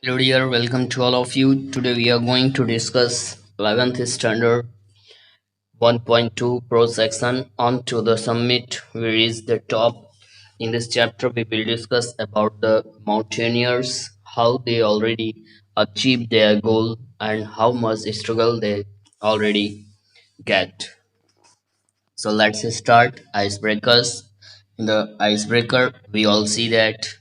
Hello dear, welcome to all of you. Today we are going to discuss 11th standard 1.2 pro section. On to the summit. We reach the top. In this chapter we will discuss about the mountaineers, how they already achieved their goal and how much struggle they already get. So let's start icebreakers. In the icebreaker we all see that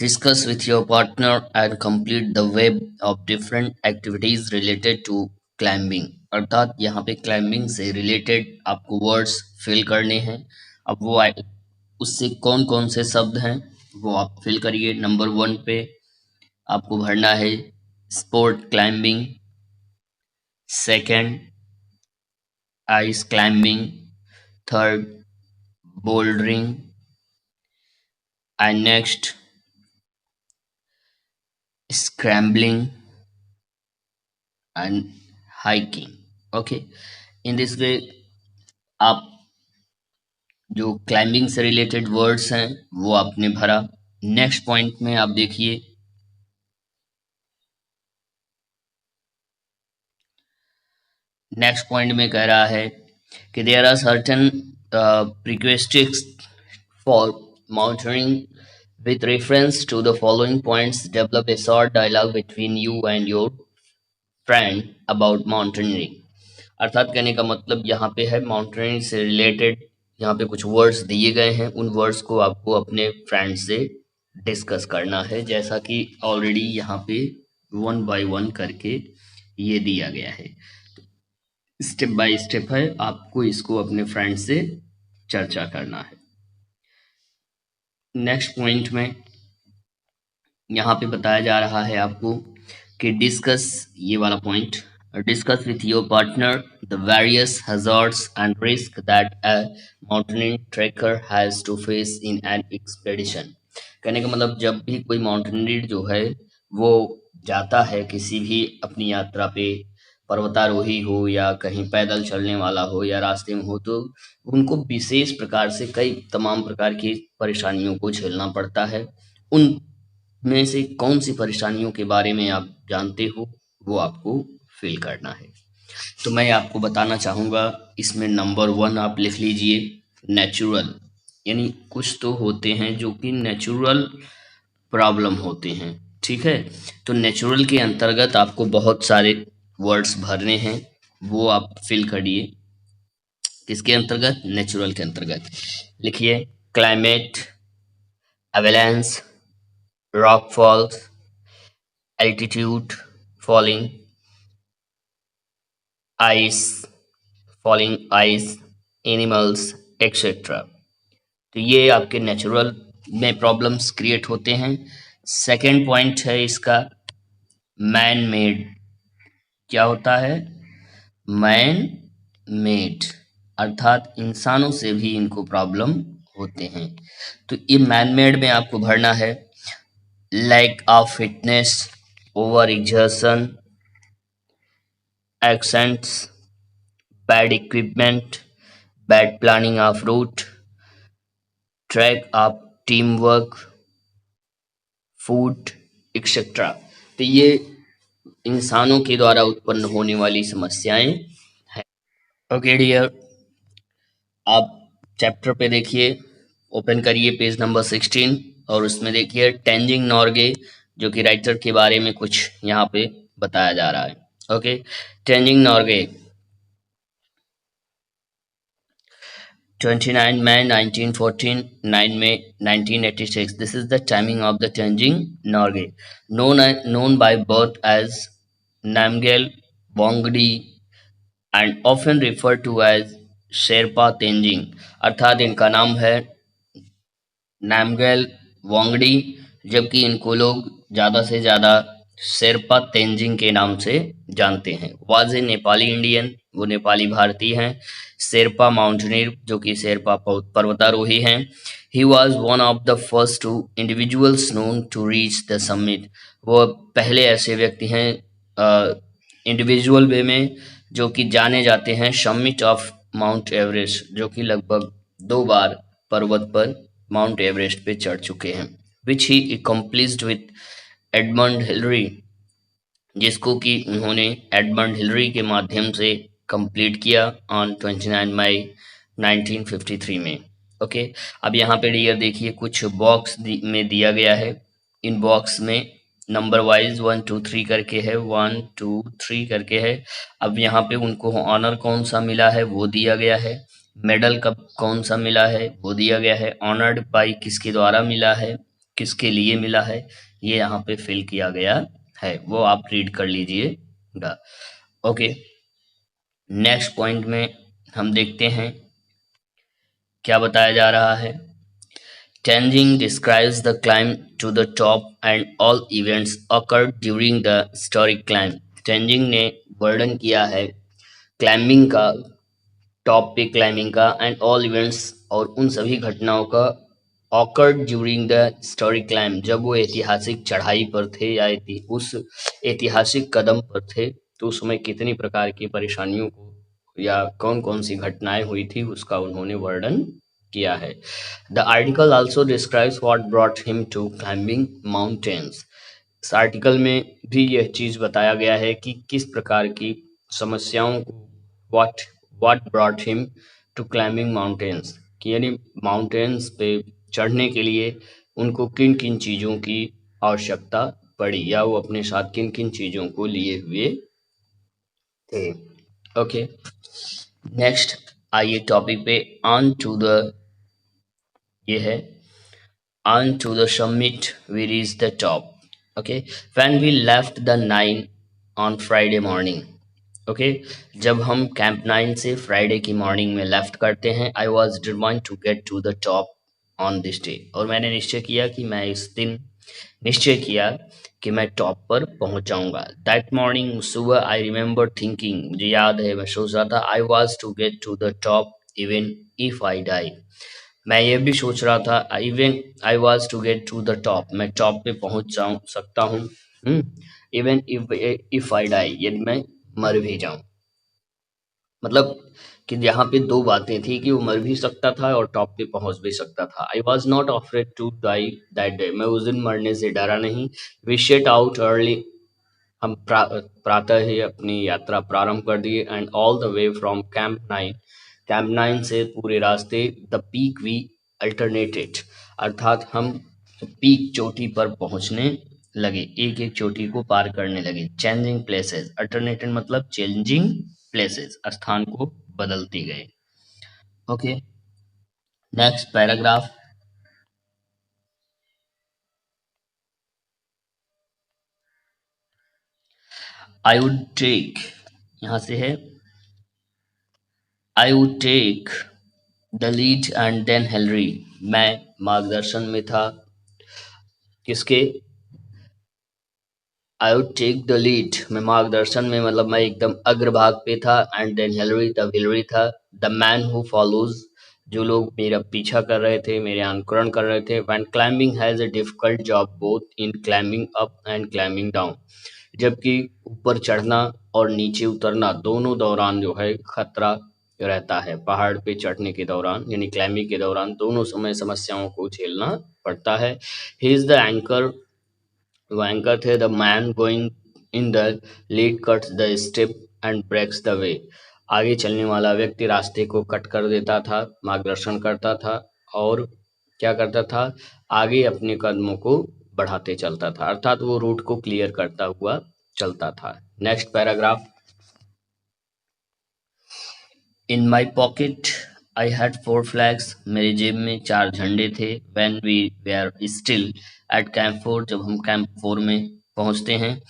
discuss with your partner and complete the web of different activities related to climbing। अर्थात यहाँ पे climbing से related आपको words fill करने हैं। अब वो उससे कौन कौन से शब्द हैं वो आप फिल करिए। नंबर 1 पे आपको भरना है sport climbing, second ice climbing, third bouldering and next scrambling and hiking। Okay, in this way आप जो क्लाइंबिंग से रिलेटेड वर्ड्स हैं वो आपने भरा। नेक्स्ट पॉइंट में आप देखिए, नेक्स्ट पॉइंट में कह रहा है कि there are certain prerequisites for mountaineering with reference to the following points develop a short dialogue between you and your friend about mountaineering। अर्थात कहने का मतलब यहाँ पे है माउंटेनिंग से रिलेटेड यहाँ पे कुछ वर्ड्स दिए गए हैं, उन वर्ड्स को आपको अपने फ्रेंड से डिस्कस करना है, जैसा कि ऑलरेडी यहाँ पे 1 बाय 1 करके ये दिया गया है। स्टेप बाय स्टेप है, आपको इसको अपने फ्रेंड से चर्चा करना है। नेक्स्ट पॉइंट में यहाँ पे बताया जा रहा है आपको कि डिस्कस, ये वाला point, discuss with your partner the various hazards and risk that a mountaineering trekker has to face in an expedition। कहने का मतलब जब भी कोई माउंटेनियर जो है वो जाता है किसी भी अपनी यात्रा पे, पर्वतारोही हो या कहीं पैदल चलने वाला हो या रास्ते में हो, तो उनको विशेष प्रकार से कई तमाम प्रकार की परेशानियों को झेलना पड़ता है। उन में से कौन सी परेशानियों के बारे में आप जानते हो वो आपको फिल करना है। तो मैं आपको बताना चाहूँगा, इसमें नंबर 1 आप लिख लीजिए नेचुरल, यानी कुछ तो होते हैं जो कि नेचुरल प्रॉब्लम होते हैं। ठीक है, तो नेचुरल के अंतर्गत आपको बहुत सारे वर्ड्स भरने हैं, वो आप फिल करिए। किसके अंतर्गत? नेचुरल के अंतर्गत। लिखिए climate, avalanche, rock falls, altitude, falling ice, falling ice, animals, etc। तो ये आपके नेचुरल में प्रॉब्लम्स क्रिएट होते हैं। सेकेंड पॉइंट है इसका मैन मेड। क्या होता है? मैन मेड, अर्थात इंसानों से भी इनको प्रॉब्लम होते हैं। तो ये मैन मेड में आपको भरना है lack of fitness, over exertion, accents, bad equipment, bad planning of route, track of teamwork, food etcetera. तो ये इंसानों के द्वारा उत्पन्न होने वाली समस्याएं हैं। ओके डियर, आप चैप्टर पे देखिए, ओपन करिए पेज नंबर 16 और उसमें देखिए टेंजिंग नॉर्गे, जो कि राइटर के बारे में कुछ यहाँ पे बताया जा रहा है। Okay, Tenzing Norgay 29 May 1914, 9 May 1986. This is the timing of the Tenzing Norgay, known by both as Namgyal Wangdi and often referred to as Sherpa Tenzing। अर्थात इनका नाम है नामगैल वांगडी, जबकि इनको लोग ज़्यादा से ज़्यादा शेरपा तेंजिंग के नाम से जानते हैं। वाज ए नेपाली इंडियन, वो नेपाली भारतीय हैं। शेरपा माउंटेनियर, जो कि शेरपा पर्वतारोही हैं। He was one of the first two individuals known to reach the summit. वो पहले ऐसे व्यक्ति हैं इंडिविजुअल वे में जो कि जाने जाते हैं समिट ऑफ माउंट एवरेस्ट, जो कि लगभग 2 बार पर्वत पर माउंट एवरेस्ट पे चढ़ चुके हैं। विच ही accomplished with एडमंड हिलरी, जिसको कि उन्होंने एडमंड हिलरी के माध्यम से कंप्लीट किया ऑन 29 मई 1953 में। ओके, अब यहाँ पे डियर देखिए कुछ बॉक्स में दिया गया है। इन बॉक्स में नंबर वाइज 1 2 3 करके है, 1 2 3 करके है। अब यहाँ पे उनको ऑनर कौन सा मिला है वो दिया गया है, मेडल कब कौन सा मिला है वो दिया गया है, ऑनर्ड बाई किसके द्वारा मिला है, किसके लिए मिला है, ये यहाँ पे फिल किया गया है, वो आप रीड कर लीजिएगा। ओके, नेक्स्ट पॉइंट में हम देखते हैं क्या बताया जा रहा है। Tenzing describes the climb to the top and all events occurred during the historic climb. Tenzing ने वर्णन किया है क्लाइंबिंग का, टॉप पे क्लाइंबिंग का, एंड ऑल इवेंट्स और उन सभी घटनाओं का awkward during the historic climb, जब वो ऐतिहासिक चढ़ाई पर थे या उस ऐतिहासिक कदम पर थे तो उस समय कितनी प्रकार की परेशानियों को या कौन कौन सी घटनाएं हुई थी उसका उन्होंने वर्णन किया है। The article also describes what brought him to climbing mountains. इस आर्टिकल में भी यह चीज बताया गया है कि किस प्रकार की समस्याओं को what what brought him to climbing mountains, कि यानी माउंटेन्स पे चढ़ने के लिए उनको किन किन चीजों की आवश्यकता पड़ी या वो अपने साथ किन किन चीजों को लिए हुए थे। ओके, नेक्स्ट आइए टॉपिक पे ऑन टू द, ये है on to the summit we reached the top. Okay, when we left the 9 on Friday morning. Okay, जब हम कैंप 9 से फ्राइडे की मॉर्निंग में लेफ्ट करते हैं, I was determined to get to the top on this day, और मैंने निश्चय किया कि मैं इस दिन निश्चय किया कि मैं टॉप पर पहुंच जाऊंगा। दैट मॉर्निंग सुबह आई रिमेम्बर थिंकिंग, मुझे याद है मैं सोच रहा था, I was to get to the top even if I die, मैं ये भी सोच रहा था even I was to get to the top, मैं टॉप पे पहुंच जाऊं सकता हूँ, इवन इफ आई डाई, यदि मैं मर भी जाऊं। मतलब कि यहाँ पे दो बातें थी कि वो मर भी सकता था और टॉप पे पहुंच भी सकता था। I was not afraid to die that day, मैं उस दिन मरने से डरा नहीं। वी सेट आउट अर्ली, हम प्रातः ही अपनी यात्रा प्रारंभ कर दिए, and all the way from camp 9 से पूरे रास्ते, द पीक वी अल्टरनेटेड, अर्थात हम पीक चोटी पर पहुंचने लगे, एक एक चोटी को पार करने लगे। चेंजिंग प्लेसेस, अल्टरनेटेड मतलब चेंजिंग प्लेसेस, स्थान को बदलते गए। Okay, next paragraph. I would take, यहां से है I would take the lead and then Henry, मैं मार्गदर्शन में था किसके, I would take the lead, मैं मार्गदर्शन में मतलब मैं एकदम अग्रभाग पे था, एंड देन हिलरी, तब हिलरी था, द मैन हु फॉलोज, जो लोग मेरा पीछा कर रहे थे, मेरे अनुकरण कर रहे थे। When climbing has a difficult job both in climbing up and climbing down, जबकि ऊपर चढ़ना और नीचे उतरना दोनों दौरान जो है खतरा रहता है, पहाड़ पे चढ़ने के दौरान यानी क्लाइंबिंग के दौरान दोनों समय समस्याओं को झेलना पड़ता है। ही इज द एंकर, वो एंकर थे, the man going in the lead cuts the step and breaks the way, आगे चलने वाला व्यक्ति रास्ते को कट कर देता था, मार्गदर्शन करता था और क्या करता था, आगे अपने कदमों को बढ़ाते चलता था, अर्थात वो रूट को क्लियर करता हुआ चलता था। Next paragraph. In my pocket I had 4 flags, मेरे जेब में 4 झंडे थे। When we were still at camp 4, जब हम कैंप 4 में पहुंचते हैं।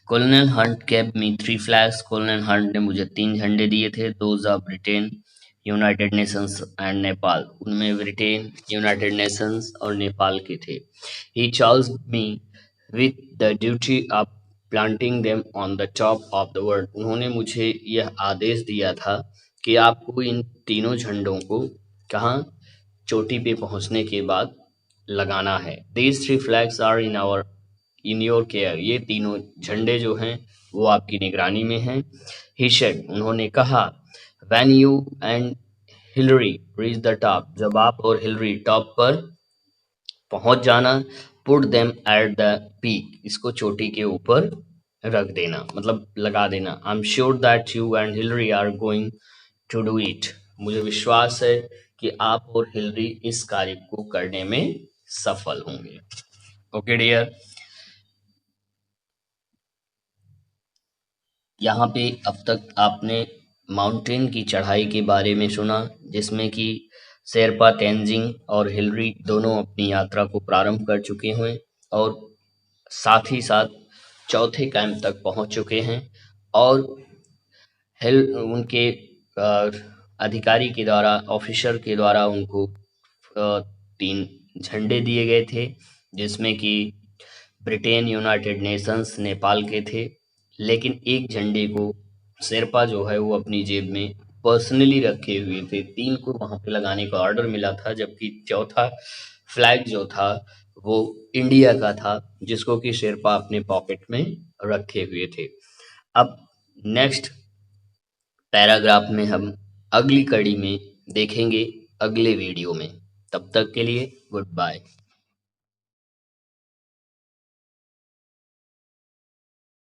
Colonel Hunt gave me 3 flags, Colonel Hunt ने मुझे 3 झंडे दिए थे। Those of Britain, United Nations and Nepal, उनमें ब्रिटेन, यूनाइटेड नेशंस और नेपाल के थे। He charged me with the duty of planting them on the top of the world, उन्होंने मुझे यह आदेश दिया था कि आपको इन तीनों झंडों को कहाँ, चोटी पे पहुंचने के बाद लगाना है। These 3 flags are in your care, ये तीनों झंडे जो हैं वो आपकी निगरानी में हैं। He said, उन्होंने कहा, when you and Hillary reach the top, जब आप और हिलरी टॉप पर पहुंच जाना, put them at the peak, इसको चोटी के ऊपर रख देना, मतलब लगा देना। I am sure that you and Hillary are going to do it, मुझे विश्वास है कि आप और हिलरी इस कार्य को करने में सफल होंगे। ओके डियर, यहाँ पे अब तक आपने माउंटेन की चढ़ाई के बारे में सुना, जिसमें कि शेरपा तेंजिंग और हिलरी दोनों अपनी यात्रा को प्रारंभ कर चुके हैं और साथ ही साथ चौथे कैंप तक पहुंच चुके हैं। और हेल उनके अधिकारी के द्वारा, ऑफिसर के द्वारा उनको 3 झंडे दिए गए थे, जिसमें कि ब्रिटेन, यूनाइटेड नेशंस, नेपाल के थे। लेकिन एक झंडे को शेरपा जो है वो अपनी जेब में पर्सनली रखे हुए थे, 3 को वहां पे लगाने का ऑर्डर मिला था, जबकि चौथा फ्लैग जो था वो इंडिया का था, जिसको कि शेरपा अपने पॉकेट में रखे हुए थे। अब नेक्स्ट पैराग्राफ में हम अगली कड़ी में देखेंगे, अगले वीडियो में। तब तक के लिए गुड बाय।